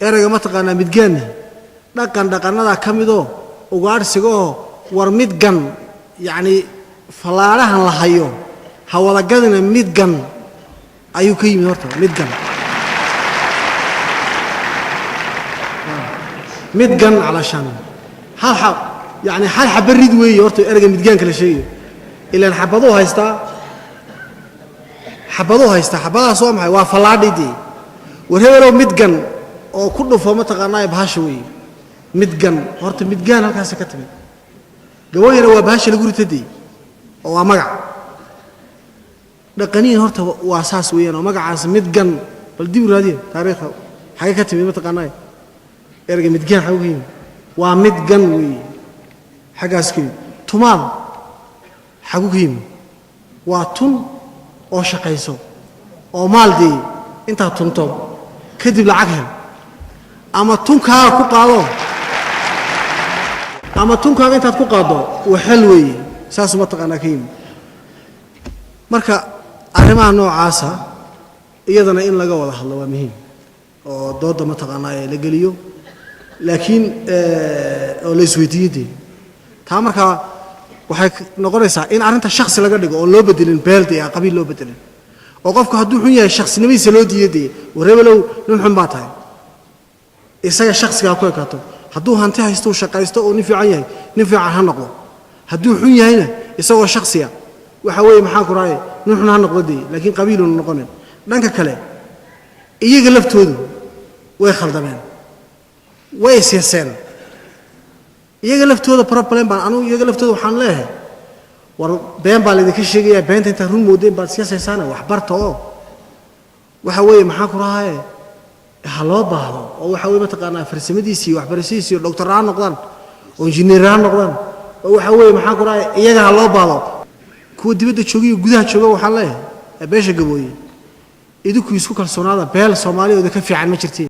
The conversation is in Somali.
erayga ma taqaanaa midgaan dhaqannada ka mido ugaarsiga war midgan yani falaarahan la hayo hawada gadina midgan ayuu ka yimid horta midgan علشان hal يعني hal xabarid weey horta erayga midgaan kala sheeyo ilaa xabado haysta xabadaas oo maxay waa falaadhidi wareero midgan oo ku dhufo ma taqaanaa bahasha weey midgan horta midgaan halkaas ka timid gawaayna waa bahasha lagu ritay oo waa magac dhaqaniin horta waa asaas weeyaan oo magacaas midgan bal dib raadiyo taariikhda xagee ka timid ma taqaanaa erayga midgaan xawgiin waa midgan weey xagaas kii tumaal xawgiin waa tun oo shaqayso oo maaldi inta tunto kadib lacag hel ama tunka ku qaado ama tunka inta ku qaado waxal weey saas ma taqaanaa kiin marka arrimaha noocaasa iyadana in laga wada hadlo waa muhiim oo dooda ma taqaanaa la galiyo laakiin oo la isweydiiyay taa marka waxay noqonaysaa in arinta shakhsi laga dhigo oo loo bedelin beelda iyo qabiil loo bedelin oo qofku hadduu xun yahay shakhsinimadiisa loo diiday wareebalow nin xun baa tahay isaga shakhsiga ku ekaato hadduu hanti haysto shaqaysto oo nin fiican yahay nin fiican ha noqdo hadduu xun yahayna isagoo shakhsiya waxa weeye maxaa ku raayay nin xun ha noqdo laakiin qabiil uu noqonin dhanka kale iyaga laftoodu way khaldameen way siyaaseen iyaga laftooda problem baan anu iyaga laftooda waxaan leeyahay war been baa idinka sheegaya beenta inta run moodeen baad siyaasaysan wax barto waxa weeye maxaa ku raayay haloo baahdo oo waxa weeye ma taqaanaa farsamadiisii waxbarashadiisii doctor aan noqdaan oo engineer aan noqdaan oo waxa weeye maxaa ku raayay iyaga haloo baahdo kuwa dibadda joogiyo gudaha jooga waxaan leeyahay beesha gabooyay idinku isku kalsoonaada beel Soomaaliyeed ka fiican ma jirtiin